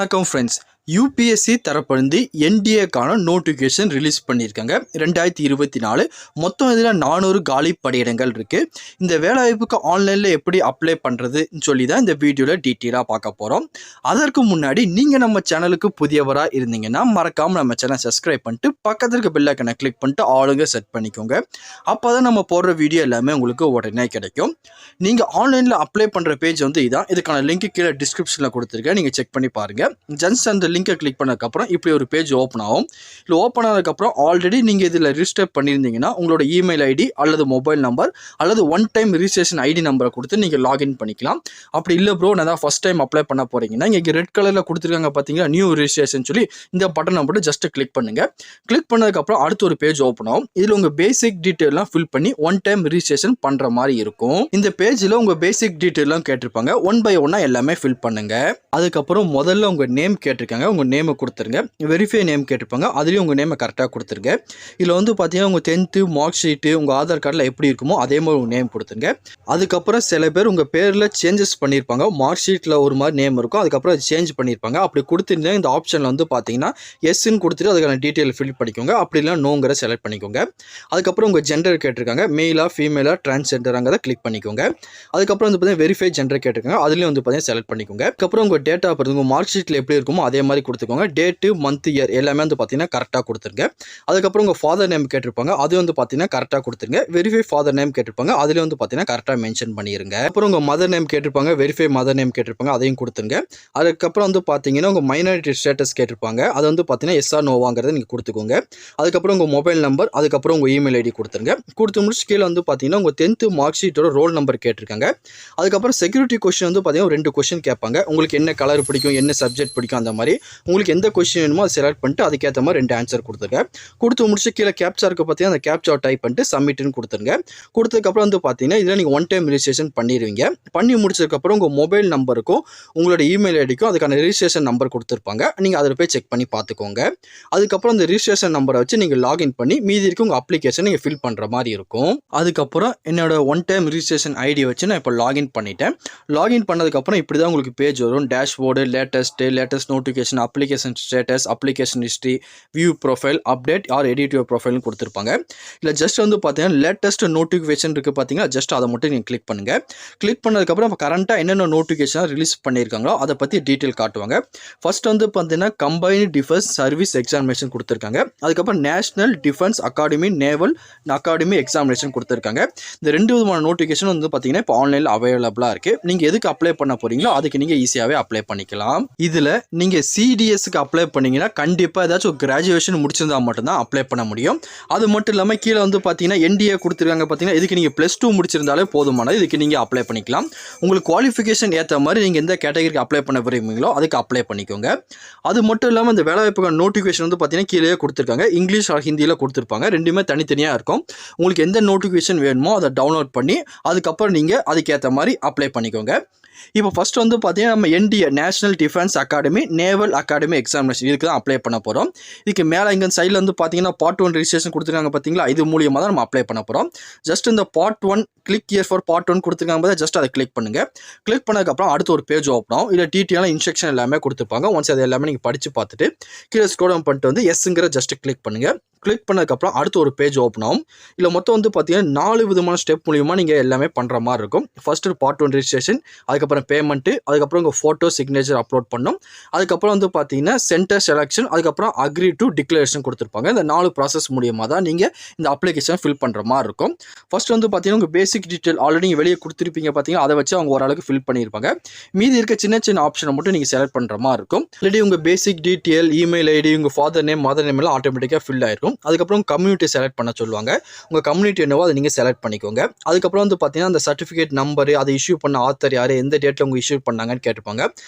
வணக்கம் friends. UPSC தரப்பிலிருந்து என்டிஏக்கான notification release பண்ணியிருக்காங்க 2024. மொத்தம் இதில் 400 காலி பணியிடங்கள் இருக்குது. இந்த வேலைவாய்ப்புக்கு ஆன்லைனில் எப்படி அப்ளை பண்ணுறதுன்னு சொல்லி தான் இந்த வீடியோவில் டீட்டெயிலாக பார்க்க போகிறோம். அதற்கு முன்னாடி நீங்கள் நம்ம சேனலுக்கு புதியவராக இருந்தீங்கன்னா மறக்காமல் நம்ம சேனல் சப்ஸ்கிரைப் பண்ணிட்டு பக்கத்தில் இருக்க பெல் ஐக்கனை கிளிக் பண்ணிட்டு ஆளுங்க செட் பண்ணிக்கோங்க. அப்போ தான் நம்ம போடுற வீடியோ எல்லாமே உங்களுக்கு உடனே கிடைக்கும். நீங்கள் ஆன்லைனில் அப்ளை பண்ணுற பேஜ் வந்து இதான். இதுக்கான லிங்க் கீழே டிஸ்கிரிப்ஷனில் கொடுத்துருக்கேன், நீங்கள் செக் பண்ணி பாருங்கள். ஜஸ்ட் அந்த லிங்கை கிளிக் பண்ணதுக்கப்புறம் இப்படி ஒரு பேஜ் ஓப்பன் ஆகும். இல்லை ஓப்பன் ஆனதுக்கப்புறம் ஆல்ரெடி நீங்கள் இதில் ரிஜிஸ்டர் பண்ணியிருந்தீங்கன்னா உங்களோட இமெயில் ஐடி அல்லது மொபைல் நம்பர் அல்லது ஒன் டைம் ரிஜிஸ்ட்ரேஷன் ஐடி நம்பரை கொடுத்து நீங்கள் லாகின் பண்ணிக்கலாம். அப்படி இல்லை ப்ரோ நான் தான் ஃபஸ்ட் டைம் அப்ளை பண்ண போகிறீங்கன்னா இங்கே ரெட் கலரில் கொடுத்துருக்காங்க பார்த்தீங்கன்னா நியூ ரிஜிஸ்ட்ரேஷன் சொல்லி இந்த பட்டனை மட்டும் ஜஸ்ட் கிளிக் பண்ணுங்கள். கிளிக் பண்ணதுக்கப்புறம் அடுத்து ஒரு பேஜ் ஓப்பன் ஆகும். இதில் உங்கள் பேசிக் டீட்டெயிலாம் ஃபில் பண்ணி ஒன் டைம் ரிஜிஸ்ட்ரேஷன் பண்ணுற மாதிரி இருக்கும். இந்த பேஜில் உங்கள் பேசிக் டீட்டெயிலாம் கேட்டிருப்பாங்க. ஒன் பை ஒன்னாக எல்லாமே ஃபில் பண்ணுங்கள். அதுக்கப்புறம் முதல்ல உங்கள் நேம் கேட்டிருக்காங்க, உங்கள் நேமை கொடுத்துருங்க. வெரிஃபை நேம் கேட்டிருப்பாங்க, அதுலேயும் உங்கள் நேமை கரெக்டாக கொடுத்துருங்க. இதில் வந்து பார்த்தீங்கன்னா உங்கள் 10th மார்க் ஷீட்டு உங்கள் ஆதார் கார்டில் எப்படி இருக்குமோ அதே மாதிரி உங்கள் நேம் கொடுத்துருங்க. அதுக்கப்புறம் சில பேர் உங்கள் பேரில் சேஞ்சஸ் பண்ணியிருப்பாங்க. மார்க் ஷீட்டில் ஒரு மாதிரி நேம் இருக்கும், அதுக்கப்புறம் அது சேஞ்ச் பண்ணியிருப்பாங்க. அப்படி கொடுத்துருந்தா இந்த ஆப்ஷனில் வந்து பார்த்தீங்கன்னா எஸ்ன்னு கொடுத்துட்டு அதுக்கான டீட்டெயில் ஃபில் பண்ணிக்கோங்க. அப்படி இல்லை நோங்கிற செலக்ட் பண்ணிக்கோங்க. அதுக்கப்புறம் உங்கள் ஜெண்டர் கேட்டிருக்காங்க, மெயிலா ஃபீமேலா டிரான்ஸ்ஜெண்டராங்கிறத கிளிக் பண்ணிக்கோங்க. அதுக்கப்புறம் வந்து பார்த்தீங்கன்னா வெரிஃபை ஜெண்டர் கேட்டிருக்காங்க, அதுலேயும் வந்து பார்த்தீங்கன்னா செலக்ட் பண்ணிக்கோங்க. அதுக்கப்புறம் உங்கள் டேட் ஆஃப் பர்த் உங்கள் மார்க் ஷீட்டில் எப்படி இருக்குமோ அதே மாதிரி கொடுத்துக்கோங்க. டேட்டு மந்த் இயர் எல்லாமே வந்து பார்த்தீங்கன்னா கரெக்டாக கொடுத்துருங்க. அதுக்கப்புறம் உங்கள் ஃபாதர் நேம் கேட்டிருப்பாங்க, அது வந்து பார்த்தீங்கன்னா கரெக்டாக கொடுத்துருங்க. வெரிஃபை ஃபாதர் நேம் கேட்டிருப்பாங்க, அதுலேயும் வந்து பார்த்தீங்கன்னா கரெக்டாக மென்ஷன் பண்ணிடுங்க. அப்புறம் உங்கள் மதர் நேம் கேட்டிருப்பாங்க, வெரிஃபை மதர் நேம் கேட்டிருப்பாங்க, அதையும் கொடுத்துருங்க. அதுக்கப்புறம் வந்து பார்த்தீங்கன்னா உங்கள் மைனாரிட்டி ஸ்டேட்டஸ் கேட்டிருப்பாங்க, அது வந்து பார்த்தீங்கன்னா எஸ்ஆ நோவாங்கிறத நீங்கள் கொடுத்துக்கோங்க. அதுக்கப்புறம் உங்கள் மொபைல் நம்பர், அதுக்கப்புறம் உங்கள் இமெயில் ஐடி கொடுத்துருங்க. கொடுத்து முடிச்சு கீழே வந்து பார்த்தீங்கன்னா உங்கள் 10th மார்க் ஷீட்டோட ரோல் நம்பர் கேட்டிருக்காங்க. அதுக்கப்புறம் செக்யூரிட்டி கொஸ்டின் வந்து பார்த்தீங்கன்னா 2 கொஸ்டின் கேட்பாங்க. உங்களுக்கு என்ன கலர் பிடிக்கும், என்ன சப்ஜெக்ட் பிடிக்கும், அந்த மாதிரி உங்களுக்கு எந்த கொஸ்டின் வேணுமோ அதை செலக்ட் பண்ணிட்டு அதுக்கேற்ற மாதிரி 2 ஆன்சர் கொடுத்துருங்க. கொடுத்து முடிச்சு கீழே கேப்சா இருக்க பார்த்தீங்கன்னா அந்த கேப்சா டைப் பண்ணிட்டு சப்மிட்னு கொடுத்துருங்க. கொடுத்ததுக்கப்புறம் வந்து பார்த்தீங்கன்னா இதில் நீங்கள் ஒன் டைம் ரிஜிஸ்ட்ரேஷன் பண்ணிடுவீங்க. பண்ணி முடிச்சதுக்கப்புறம் உங்கள் மொபைல் நம்பருக்கும் உங்களோட இமெயில் ஐடிக்கும் அதுக்கான ரிஜிஸ்ட்ரேஷன் நம்பர் கொடுத்துருப்பாங்க. நீங்கள் அதில் போய் செக் பண்ணி பார்த்துக்கோங்க. அதுக்கப்புறம் அந்த ரிஜிஸ்ட்ரேஷன் நம்பரை வச்சு நீங்கள் லாகின் பண்ணி மீதி இருக்க உங்கள் அப்ளிகேஷன் நீங்கள் ஃபில் பண்ணுற மாதிரி இருக்கும். அதுக்கப்புறம் என்னோட ஒன் டைம் ரிஜிஸ்ட்ரேஷன் ஐடி வச்சு நான் இப்போ லாகின் பண்ணிட்டேன். லாகின் பண்ணதுக்கப்புறம் இப்படி தான் உங்களுக்கு பேஜ் வரும். Dashboard, latest notification, application status, application history, view profile, update or edit your ப்ரொஃபைல்னு கொடுத்துருப்பாங்க. இல்லை ஜஸ்ட் வந்து பார்த்தீங்கன்னா லேட்டஸ்ட் நோட்டிஃபிகேஷன் இருக்குது பார்த்தீங்கன்னா ஜஸ்ட் அதை மட்டும் நீங்கள் கிளிக் பண்ணுங்கள். கிளிக் பண்ணதுக்கப்புறம் இப்போ கரண்ட்டாக என்னென்ன நோட்டிஃபிகேஷன் ரிலீஸ் பண்ணியிருக்காங்களோ அதை பற்றி டீட்டெயில் காட்டுவாங்க. ஃபர்ஸ்ட் வந்து பார்த்தீங்கன்னா கம்பைன்டு டிஃபென்ஸ் சர்வீஸ் எக்ஸாமினேஷன் கொடுத்துருக்காங்க. அதுக்கப்புறம் national defence academy, naval academy examination கொடுத்துருக்காங்க. இந்த 2 விதமான நோட்டிஃபிகேஷன் வந்து பார்த்தீங்கன்னா இப்போ ஆன்லைனில் அவைலபிளாக இருக்குது. நீங்கள் எதுக்கு அப்ளை பண்ண போகிறீங்களோ அதுக்கு நீங்கள் ஈஸியாகவே அப்ளை பண்ணிக்கலாம். இதில் நீங்கள் சிடிஎஸ்க்கு அப்ளை பண்ணிங்கன்னா கண்டிப்பாக ஏதாச்சும் கிராஜுவேஷன் முடிச்சிருந்தா மட்டும்தான் அப்ளை பண்ண முடியும். அது மட்டும் இல்லாமல் கீழே வந்து பார்த்தீங்கன்னா என்டிஏ கொடுத்துருக்காங்க பார்த்தீங்கன்னா இதுக்கு நீங்கள் +2 முடிச்சிருந்தாலே போதுமானது. இதுக்கு நீங்கள் அப்ளை பண்ணிக்கலாம். உங்களுக்கு குவாலிஃபிகேஷன் ஏற்ற மாதிரி நீங்கள் எந்த கேட்டகரிக்கு அப்ளை பண்ண விரும்புகிறீங்களோ அதுக்கு அப்ளை பண்ணிக்கோங்க. அது மட்டும் இல்லாமல் இந்த வேலைவாய்ப்புக்கான நோட்டிஃபிகேஷன் வந்து பார்த்தீங்கன்னா கீழே கொடுத்துருக்காங்க. இங்கிலீஷ் ஆர் ஹிந்தியில் கொடுத்துருப்பாங்க. ரெண்டுமே தனித்தனியாக இருக்கும். உங்களுக்கு எந்த நோட்டிஃபிகேஷன் வேணுமோ அதை டவுன்லோட் பண்ணி அதுக்கப்புறம் நீங்கள் அதுக்கேற்ற மாதிரி அப்ளை பண்ணிக்கோங்க. இப்போ ஃபஸ்ட் வந்து பார்த்தீங்கன்னா நம்ம NDA national defence academy, naval academy examination இதுக்கு தான் அப்ளை பண்ண போகிறோம். இதுக்கு மேலே இங்கே சைடில் வந்து பார்த்தீங்கன்னா பார்ட் 1 ரிஜிஸ்ட்ரேஷன் கொடுத்துருக்காங்க பார்த்தீங்களா, இது மூலியமாக தான் நம்ம அப்ளை பண்ண போகிறோம். ஜஸ்ட் இந்த part 1 click here for part 1 கொடுத்துருக்காங்க பார்த்தா ஜஸ்ட் அதை கிளிக் பண்ணுங்கள். கிளிக் பண்ணதுக்கப்புறம் அடுத்து ஒரு பேஜ் ஓப்பன் ஆகும். இதில் டீட்டெயிலான இன்ஸ்ட்ரக்ஷன் எல்லாமே கொடுத்துருப்பாங்க. ஒன்ஸ் அது எல்லாமே நீங்கள் படித்து பார்த்துட்டு கீழே ஸ்க்ரோல் டவுன் பண்ணிட்டு வந்து எஸ்ங்கிற ஜஸ்ட் கிளிக் பண்ணுங்கள். கிளிக் பண்ணதுக்கப்புறம் அடுத்து ஒரு பேஜ் ஓப்பன் ஆகும். இல்லை மொத்தம் வந்து பார்த்தீங்கன்னா 4 விதமான ஸ்டெப் மூலியமாக நீங்கள் எல்லாமே பண்ணுற மாதிரி இருக்கும். ஃபஸ்ட்டு பார்ட் 1 ரிஜிஸ்ட்ரேஷன், அதுக்கப்புறம் பேமெண்ட்டு, அதுக்கப்புறம் உங்கள் ஃபோட்டோ சிக்னேச்சர் அப்லோட் பண்ணணும். அதுக்கப்புறம் வந்து பார்த்தீங்கன்னா சென்டர் செலெக்ஷன், அதுக்கப்புறம் அக்ரி டு டிக்ளரேஷன் கொடுத்துருப்பாங்க. இந்த 4 ப்ராசஸ் மூலியமாக தான் நீங்கள் இந்த அப்ளிகேஷன் ஃபில் பண்ணுற மாதிரி இருக்கும். ஃபஸ்ட் வந்து பார்த்தீங்கன்னா உங்கள் பேசிக் டீட்டெயில் ஆல்ரெடி நீங்கள் வெளியே கொடுத்துருப்பீங்க பார்த்தீங்கன்னா அதை வச்சு அவங்க ஓரளவுக்கு ஃபில் பண்ணியிருப்பாங்க. மீதி இருக்க சின்ன சின்ன ஆப்ஷனை மட்டும் நீங்கள் செலக்ட் பண்ணுற மாதிரி இருக்கும். ஆல்ரெடி உங்கள் பேசிக் டீட்டெயில், இமெயில் ஐடி, உங்கள் ஃபாதர் நேம், மதர் நேம் எல்லாம் ஆட்டோமேட்டிக்காக ஃபில் ஆயிருக்கும். அதுக்கப்புறம் கம்யூனிட்டி செலக்ட் பண்ண சொல்லுவாங்க. உங்கள் கம்யூனிட்டி என்னவோ அதை நீங்கள் செலக்ட் பண்ணிக்கோங்க. அதுக்கப்புறம் வந்து பார்த்தீங்கன்னா அந்த சர்டிஃபிகேட் நம்பர், அதை இஷ்யூ பண்ண ஆத்தர் யார், எந்த டேட்டில் உங்கள் இஷ்யூ பண்ணாங்கன்னு கேட்டுப்பாங்க.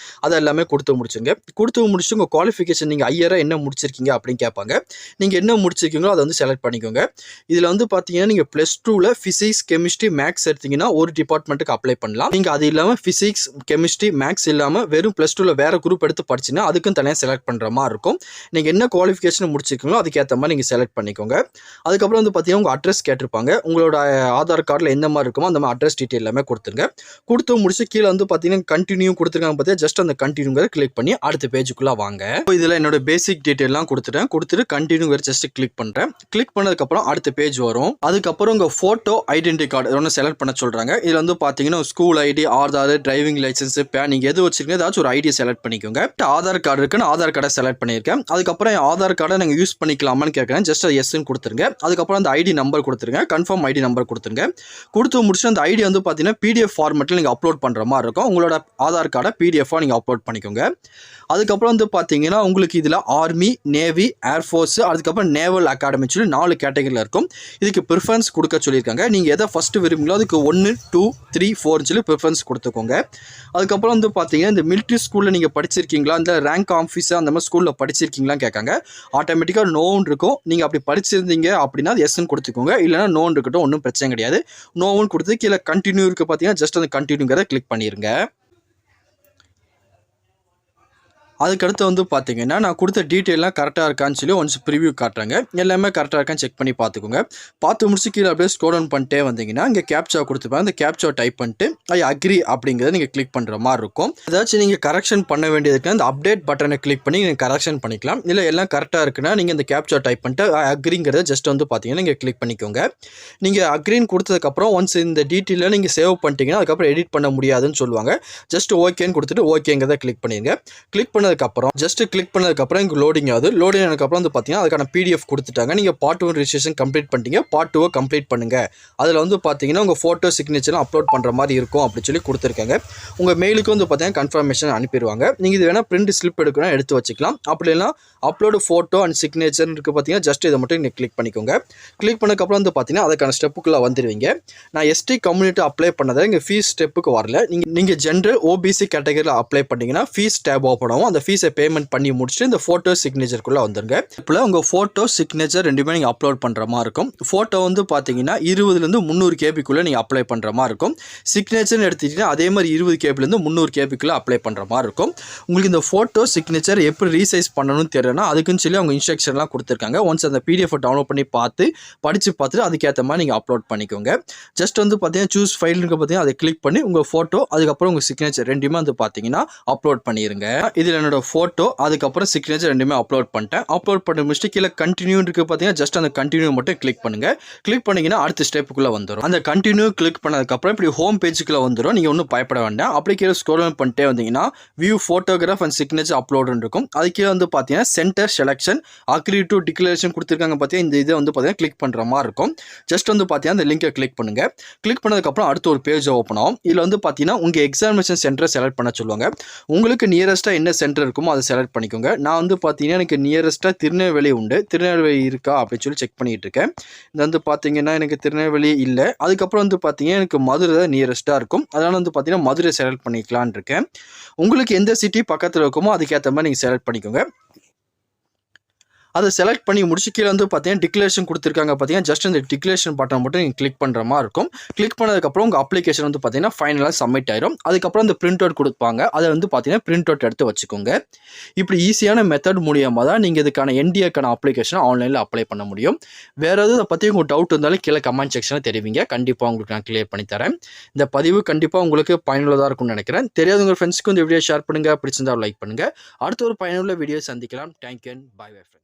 அதை எல்லாமே கொடுத்து முடிச்சுங்க. கொடுத்து முடிச்சுட்டு உங்கள் குவாலிஃபிகேஷன் நீங்கள் ஐயராக என்ன முடிச்சிருக்கீங்க அப்படின்னு கேட்பாங்க. நீங்கள் என்ன முடிச்சிருக்கீங்களோ அதை வந்து செலக்ட் பண்ணிக்கோங்க. இதில் வந்து பார்த்தீங்கன்னா நீங்கள் +2ல் ஃபிசிக்ஸ், கெமிஸ்ட்ரி, மேக்ஸ் எடுத்தீங்கன்னா ஒரு டிபார்ட்மெண்ட்டுக்கு அப்ளை பண்ணலாம். நீங்கள் அது இல்லாமல் ஃபிசிக்ஸ், கெமிஸ்ட்ரி, மேக்ஸ் இல்லாமல் வெறும் +2ல் வேறு குரூப் எடுத்து படிச்சுன்னா அதுக்கும் தனியாக செலக்ட் பண்ணுற மாதிரி இருக்கும். நீங்கள் என்ன குவாலிஃபிகேஷன் முடிச்சிருக்கீங்களோ அதுக்கேற்ற மாதிரி நீங்கள் செலக்ட் பண்ணிக்கோங்க. அதுக்கப்புறம் வந்து பார்த்தீங்கன்னா உங்கள் அட்ரஸ் கேட்டிருப்பாங்க. உங்களோட ஆதார் கார்டில் எந்த மாதிரி இருக்குமோ அந்த மாதிரி அட்ரஸ் டீட்டெயில் எல்லாமே கொடுத்துருங்க. கொடுத்து முடிச்சு கீழே வந்து பார்த்தீங்கன்னா கண்டினியூ கொடுத்துருக்காங்க பார்த்தீங்கன்னா ஜஸ்ட் அந்த கண்டினியூங்கிறத கிளிக் பண்ணி அடுத்த பேஜுக்குள்ளே வாங்க. இதில் என்னோட பேசிக் டீட்டெயிலாம் கொடுத்துட்டு கண்டினியூங்கிற ஜஸ்ட் கிளிக் பண்ணுறேன். கிளிக் பண்ணதுக்கப்புறம் அடுத்த பேஜ் வரும். அதுக்கப்புறம் உங்கள் ஃபோட்டோ ஐடென்டி கார்டு ஒன்று செலக்ட் பண்ண சொல்கிறாங்க. இதில் வந்து பார்த்தீங்கன்னா school ID, Aadhaar, driving license, PAN நீங்கள் எது வச்சிருக்கீங்க ஏதாச்சும் ஒரு ஐடி செலக்ட் பண்ணிக்கோங்க. ஆதார் கார்டு இருக்குன்னு ஆதார் கார்டை செலக்ட் பண்ணியிருக்கேன். அதுக்கப்புறம் என் ஆதார் கார்டை நீங்கள் யூஸ் பண்ணிக்கலாமான்னு கேட்குறேன். ஜஸ்ட் எஸ்ன்னு கொடுத்துருங்க. அதுக்கப்புறம் அந்த ஐடி நம்பர் கொடுத்துருங்க. கன்ஃபார்ம் ஐடி நம்பர் கொடுத்துருங்க. கொடுத்து முடிச்சு அந்த ஐடி வந்து பார்த்தீங்கன்னா பிடிஎஃப் ஃபார்மெட்டில் நீங்கள் அப்லோட் பண்ணுற மாதிரி இருக்கும். உங்களோட ஆதார் கார்டை பிடிஎஃபாக நீங்கள் அப்லோட் பண்ணிக்கோங்க. அதுக்கப்புறம் வந்து பார்த்தீங்கன்னா உங்களுக்கு இதில் ஆர்மி, நேவி, ஏர்ஃபோர்ஸ், அதுக்கப்புறம் நேவல் அகாடமி சொல்லி 4 கேட்டகரியில் இருக்கும். இதுக்கு ப்ரிஃபரன்ஸ் கொடுக்க சொல்லியிருக்காங்க. நீங்கள் எதை ஃபஸ்ட்டு விரும்புங்களோ அதுக்கு 1, 2, 3, 4 சொல்லி ப்ரிஃபரன்ஸ் கொடுத்துக்கோங்க. அதுக்கப்புறம் வந்து பார்த்தீங்கன்னா இந்த மிலிட்ரி ஸ்கூலில் நீங்கள் படிச்சிருக்கீங்களா, இந்த ரேங்க் ஆஃபீஸர் அந்த மாதிரி ஸ்கூலில் படிச்சிருக்கீங்களான்னு கேட்காங்க. ஆட்டோமேட்டிக்காக நோன்னு இருக்கும். நீங்கள் அப்படி படிச்சிருந்தீங்க அப்படின்னா அது எஸ்ன்னு கொடுத்துக்கோங்க. இல்லைனா நோன்னு இருக்கட்டும், ஒன்றும் பிரச்சனை கிடையாது. நோன்னு கொடுத்து கீழே கண்டினியூ இருக்குது பார்த்தீங்கன்னா ஜஸ்ட் அந்த கண்டினியூங்கிறத கிளிக் பண்ணிடுங்க. அதுக்கடுத்து வந்து பார்த்தீங்கன்னா நான் கொடுத்த டீட்டெயிலாம் கரெக்டாக இருக்கான்னு சொல்லி ஒன்ஸ் ப்ரிவியூ காட்டுறாங்க. எல்லாமே கரெக்டாக இருக்கான்னு செக் பண்ணி பார்த்துக்கோங்க. பார்த்து முடிச்சு கீழே அப்படியே ஸ்க்ரோல் டவுன் பண்ணிட்டே வந்தீங்கன்னா இங்கே கேப்சா கொடுத்துருப்பாங்க. அந்த கேப்சா டைப் பண்ணிட்டு ஐ அக்ரி அப்படிங்கிறத நீங்கள் கிளிக் பண்ணுற மாதிரி இருக்கும். ஏதாச்சும் நீங்கள் கரெக்ஷன் பண்ண வேண்டியதுக்கு அந்த அப்டேட் பட்டனை கிளிக் பண்ணி நீங்கள் கரெக்ஷன் பண்ணிக்கலாம். இல்லை எல்லாம் கரெக்டாக இருக்குன்னா நீங்கள் இந்த கேப்சா டைப் பண்ணிட்டு அக்ரிங்கிறத ஜஸ்ட் வந்து பார்த்தீங்கன்னா நீங்கள் கிளிக் பண்ணிக்கோங்க. நீங்கள் அக்ரின்னு கொடுத்ததுக்கப்புறம் ஒன்ஸ் இந்த டீட்டெயிலை நீங்கள் சேவ் பண்ணிட்டீங்கன்னா அதுக்கப்புறம் எடிட் பண்ண முடியாதுன்னு சொல்லுவாங்க. ஜஸ்ட் ஓகேன்னு கொடுத்துட்டு ஓகேங்கிறத கிளிக் பண்ணிடுங்க. கிளிக் பண்ணதுக்கப்புறம் ஜஸ்ட் கிளிக் பண்ணதுக்கப்புறம் இங்கே லோடிங் ஆகுது. லோடிங் ஆனதுக்கப்புறம் வந்து பார்த்தீங்கன்னா அதுக்கான பிடிஎஃப் கொடுத்துட்டாங்க. நீங்கள் பார்ட் 1 ரிஜிஸ்ட்ரேஷன் கம்ப்ளீட் பண்ணிட்டீங்க. பார்ட் 2 கம்ப்ளீட் பண்ணுங்க. அதில் வந்து பார்த்தீங்கன்னா உங்கள் ஃபோட்டோ சிக்னேச்சர்லாம் அப்லோட் பண்ணுற மாதிரி இருக்கும் அப்படின்னு சொல்லி கொடுத்துருக்காங்க. உங்கள் மெயிலுக்கு வந்து பார்த்தீங்கன்னா கன்ஃபர்மேஷன் அனுப்பிடுவாங்க. நீங்கள் இது வேணால் பிரிண்ட் ஸ்லிப் எடுக்கணும் எடுத்து வச்சுக்கலாம். அப்படி இல்லைனா அப்லோடு ஃபோட்டோ அண்ட் சிக்னேச்சர் இருக்குது பார்த்தீங்கன்னா ஜஸ்ட் இதை மட்டும் நீங்கள் கிளிக் பண்ணிக்கோங்க. கிளிக் பண்ணதுக்கப்புறம் வந்து பார்த்தீங்கன்னா அதுக்கான ஸ்டெப்புக்குள்ளே வந்துடுவீங்க. நான் எஸ்டி கம்யூனிட்டி அப்ளை பண்ணதை இங்கே ஃபீஸ் ஸ்டெப்புக்கு வரல. நீங்கள் ஜென்ரல் ஓபிசி கேட்டகரியில் அப்ளை பண்ணிங்கன்னா ஃபீஸ் டேப் ஓப்பன் ஆகும். அந்த ஃபீஸை பேமெண்ட் பண்ணி முடிச்சுட்டு இந்த ஃபோட்டோ சிக்னேச்சருக்குள்ளே வந்துருங்க. இப்போ உங்கள் ஃபோட்டோ சிக்னேச்சர் ரெண்டுமே நீங்கள் அப்லோட் பண்ணுற மாதிரி இருக்கும். ஃபோட்டோ வந்து பார்த்தீங்கன்னா 20லேருந்து 300 கேபிக்குள்ளே நீங்கள் அப்ளை பண்ணுற மாதிரி இருக்கும். சிக்னேச்சர்னு எடுத்துக்கிட்டிங்கன்னா அதே மாதிரி 20 கேபிலேருந்து 300 கேபிக்குள்ளே அப்ளை பண்ணுற மாதிரி இருக்கும். உங்களுக்கு இந்த ஃபோட்டோ சிக்னேச்சர் எப்படி ரீசைஸ் பண்ணணும்னு தெரியலனா அதுக்குன்னு சொல்லி அவங்க இன்ஸ்ட்ரக்ஷன்லாம் கொடுத்துருக்காங்க. ஒன்ஸ் அந்த பிடிஎஃப் டவுன்லோட் பண்ணி படித்து பார்த்துட்டு அதுக்கேற்ற மாதிரி நீங்கள் அப்லோட் பண்ணிக்கோங்க. ஜஸ்ட் வந்து பார்த்தீங்கன்னா சூஸ் ஃபைலுக்கு பார்த்தீங்கன்னா அதை கிளிக் பண்ணி உங்கள் ஃபோட்டோ அதுக்கப்புறம் உங்கள் சிக்னேச்சர் ரெண்டுமே வந்து பார்த்தீங்கன்னா அப்லோட் பண்ணிடுங்க. இதில் என்னோட ஃபோட்டோ அதுக்கப்புறம் சிக்னேச்சர் ரெண்டுமே அப்லோட் பண்ணிட்டேன். அப்லோட் பண்ணி முடிச்சுட்டு கீழே கண்டினியூ இருக்குது பார்த்தீங்கன்னா ஜஸ்ட் அந்த கண்டினியூ மட்டும் கிளிக் பண்ணுங்கள். கிளிக் பண்ணிங்கன்னா அடுத்த ஸ்டெப்புக்குள்ளே வந்துடும். அந்த கண்டினியூ கிளிக் பண்ணதுக்கப்புறம் இப்படி ஹோம் பேஜுக்குள்ளே வந்துடும். நீங்கள் ஒன்றும் பயப்பட வேண்டாம். அப்படி கீழே ஸ்க்ரோல் டவுன் பண்ணிட்டே வந்தீங்கன்னா வியூ ஃபோட்டோகிராஃப் அண்ட் சிக்னேச்சர் அப்லோடுன்னு இருக்கும். அது கீழே வந்து பார்த்தீங்கன்னா centre selection agree to declaration கொடுத்துருக்காங்க பார்த்தீங்கன்னா இந்த இதை வந்து பார்த்தீங்கன்னா கிளிக் பண்ணுற மாதிரி இருக்கும். ஜஸ்ட் வந்து பார்த்தீங்கன்னா இந்த லிங்கை கிளிக் பண்ணுங்கள். கிளிக் பண்ணதுக்கப்புறம் அடுத்த ஒரு பேஜ் ஓப்பன் ஆகும். இதில் வந்து பார்த்தீங்கன்னா உங்கள் எக்ஸாமினேஷன் சென்டரை செலக்ட் பண்ண சொல்லுவாங்க. உங்களுக்கு நியரஸ்ட்டாக என்ன சென்டர் இருக்குமோ அதை செலக்ட் பண்ணிக்கோங்க. நான் வந்து பார்த்தீங்கன்னா எனக்கு நியரஸ்ட்டாக திருநெல்வேலி உண்டு. திருநெல்வேலி இருக்கா அப்படின்னு சொல்லி செக் பண்ணிகிட்டு இருக்கேன். இது வந்து பார்த்தீங்கன்னா எனக்கு திருநெல்வேலி இல்லை. அதுக்கப்புறம் வந்து பார்த்தீங்கன்னா எனக்கு மதுரை தான் நியரஸ்ட்டாக இருக்கும். அதனால் வந்து பார்த்தீங்கன்னா மதுரை செலக்ட் பண்ணிக்கலான்னு இருக்கேன். உங்களுக்கு எந்த சிட்டி பக்கத்தில் இருக்குமோ அதுக்கேற்ற மாதிரி நீங்கள் செலக்ட் பண்ணிக்கோங்க. அதை செலக்ட் பண்ணி முடிச்சு கீழே வந்து பார்த்தீங்கன்னா டிக்ளரேஷன் கொடுத்துருக்காங்க பார்த்தீங்கன்னா ஜஸ்ட் இந்த டிக்ளரேஷன் பட்டன் மட்டும் நீங்கள் கிளிக் பண்ணுற மாதிரி இருக்கும். கிளிக் பண்ணதுக்கப்புறம் உங்கள் அப்ளிகேஷன் வந்து பார்த்தீங்கன்னா ஃபைனலாக சப்மிட் ஆயிரும். அதுக்கப்புறம் இந்த பிரிண்ட் அவுட் கொடுப்பாங்க. அதை வந்து பார்த்தீங்கன்னா பிரிண்ட் அவுட் எடுத்து வச்சுக்கோங்க. இப்படி ஈஸியான மெத்தட் மூலியமாக தான் நீங்கள் இதுக்கான என்டிஏக்கான அப்ளிகேஷனை ஆன்லைனில் அப்ளை பண்ண முடியும். வேறு எதாவது அதை பற்றி உங்களுக்கு டவுட் இருந்தாலும் கீழே கமெண்ட் செக்ஷனில் தெரிவிங்க. கண்டிப்பாக உங்களுக்கு நான் கிளியர் பண்ணி தரேன். இந்த பதிவு கண்டிப்பாக உங்களுக்கு பயனுள்ளதாக இருக்கும்னு நினைக்கிறேன். தெரியாதவங்க ஃப்ரெண்ட்ஸ்க்கு இந்த வீடியோ ஷேர் பண்ணுங்கள். பிடிச்சிருந்தால் லைக் பண்ணுங்கள். அடுத்த ஒரு பயனுள்ள வீடியோ சந்திக்கலாம். Thank you and bye bye friends.